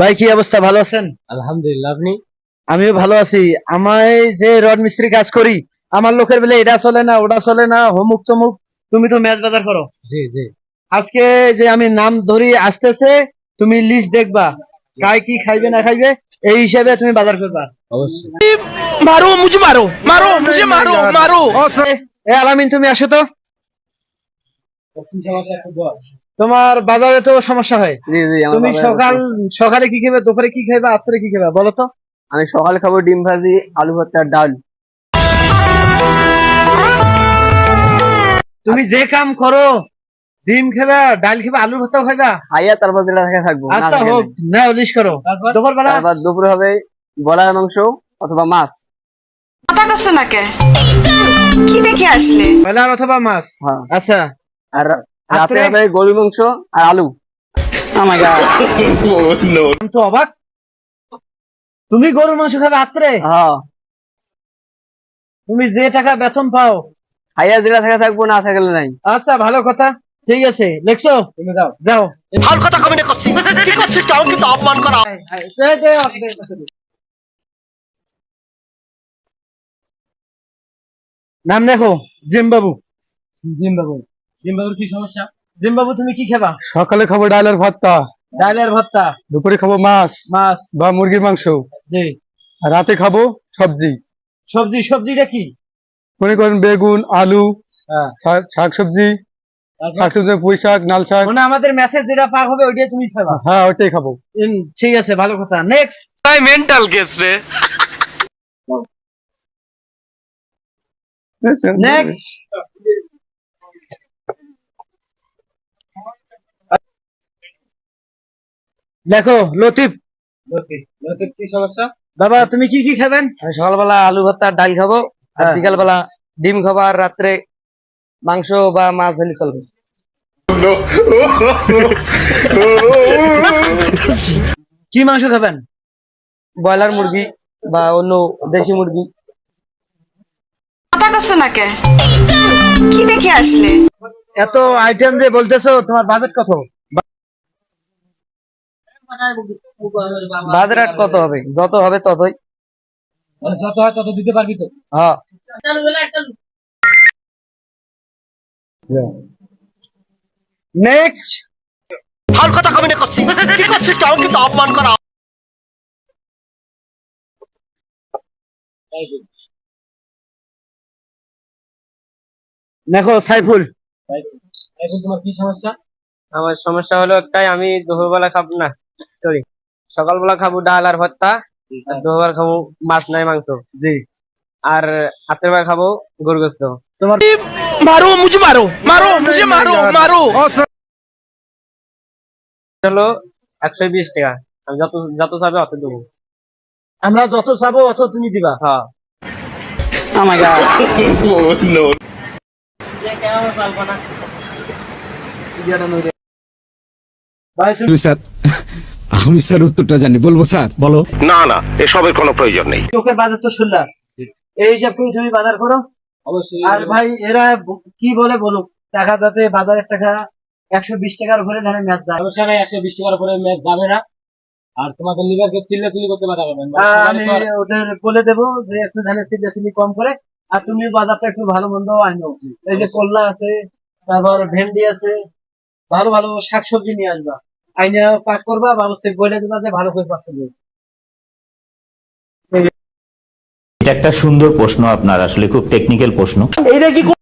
ভাই কি অবস্থা, ভালো আছেন? আলহামদুলিল্লাহ। আপনি? আমিও ভালো আছি। আমায় যে রড মিস্ত্রি কাজ করি, আমার লোকের বলে এটা চলে না ওটা চলে না, হমুক তমুক। তুমি তো ম্যাচ বাজার করো। জি জি। আজকে যে আমি নাম ধরি আসতেছে, তুমি লিস্ট দেখবা কায় কি খাইবে না খাইবে, এই হিসাবে তুমি বাজার করবা। অবশ্যই। मारो मुझे मारो मारो मुझे मारो मारो। এ আলামিন, তুমি আসো তো। কি সমস্যা একটু বল। তোমার বাজারে তো সমস্যা হয়। জি জি, তুমি সকালে কি খাবে, দুপুরে কি খাবে, রাত্রে কি খাবে বলো তো? আমি সকালে খাবো ডিম ভাজি, আলু ভর্তা, ডাল। তুমি যে কাম করো, ডিম খাবা, ডাল খাবা, আলু ভর্তাও খাবা। খাইয়া তারপর যেটা থাকে থাকবো। আচ্ছা হোক, না লিস্ট করো। দুপুর বেলা তারপর দুপুরে হবে বলার মাংস অথবা মাছ। কথা কচ্ছ না কে? কি দেখে আসলে? ব্রয়লার অথবা মাছ। হ্যাঁ। আচ্ছা, আর রাতে রাত্রে? হবে গরুর মাংস আর আলু। আমি তো অবাক, তুমি গরুর মাংস খাবে রাত্রে? হ্যাঁ, তুমি যে টাকা বেতন পাও। খাইয়া যেটা থাকে থাকবো, না থাকলে নাই। আচ্ছা, ভালো কথা, ঠিক আছে, লিখছো? তুমি যাও। যাও। ভাল কথা কবি না করছি কি করছিস তাও কিন্তু অপমান করা। নাম দেখো, জিম্বাবু। জিম্বাবু। জিম্বাবুর কি সমস্যা? জিম্বাবু, তুমি কি খাবা? সকালে খাবো ডালের ভর্তা, ডালের ভর্তা, দুপুরে খাবো মাছ মাছ। বা মুরগির মাংস, জি। আর রাতে খাবো সবজি। সবজিটা কি? মনে করেন বেগুন, আলু, হ্যাঁ। শাক সবজি, পুঁই শাক, লাল শাক। মানে আমাদের মেসেজ যেটা পাক হবে ওইটাই তুমি খাবা। হ্যাঁ, ওইটাই খাবো। ঠিক আছে, ভালো কথা। নেক্সট। তাই মেন্টাল কেস রে। নেক্সট। দেখো লতিফ। লতিফ কি সমস্যা? বাবা, তুমি কি কি খাবেন? আমি সকালবেলা আলু ভর্তা আর ডাল খাবো, আর হ্যাঁ। বিকালবেলা ডিম খাবো, আর রাত্রে মাংস বা মাছ হলে চলবে। কি মাংস খাবেন? ব্রয়লার মুরগি বা অন্য দেশি মুরগি। কথা কচ্ছ না কে? কি দেখে আসলে? এত আইটেম যে বলতেছো, তোমার বাজেট কত? বাজার কত হবে? যত হবে ততই। যত হয় তত দিতে পারবি তো? হ্যাঁ। নেক্সট। ভাল কথা কবি না করছি কি করছিস তাও কিন্তু অপমান করা। দেখো সাইফুল। তোমার কি সমস্যা? আমার সমস্যা হলো একটাই, আমি দুপুরবেলা খাবো না, সরি, সকালবেলা খাবো ডাল আর ভর্তা, আর দুপুরবেলা খাবো মাছ নাই মাংস। জি। আর রাতের বেলা খাবো গরু গোস্ত। তোমার मारो मुझे मारो मारो मुझे मारो मारो। হলো 120 টাকা। আমি যত যত চাবে অত দেবো। আমরা যত চাবো অত তুমি দিবা। হ্যাঁ। ভাই তুমি স্যার, আমি স্যার উত্তরটা জানি, বলবো স্যার? বলো। না না, এসবের কোনো প্রয়োজন নেই। লোকের বাজার তো শুনলাম, এই হিসাব করে তুমি বাজার করো। অবশ্যই। আর ভাই এরা কি বলে বলুক, টাকা যাতে বাজারের টাকা 120 টাকার উপরে ধানে ম্যাচ যায়। সমস্যা নাই, 120 টাকার উপরে ম্যাচ যাবে না। আর তোমাদের লিভারকে চিল্লাচিল্লি করতে পারবেন। আমি ওদের বলে দেবো যে একটু ধানের চিল্লাচিল্লি কম করে, আর তুমি বাজারটা একটু ভালো মন্দ আনো। এই যে করলা আছে, তারপর ভেন্ডি আছে, ভালো ভালো শাকসবজি নিয়ে আসবা। আইনা পাক করবা, মানুষকে বলে দেবা যে ভালো করে পাক করবে। এটা একটা সুন্দর প্রশ্ন, আপনার আসলে খুব টেকনিক্যাল প্রশ্ন। এইটা কি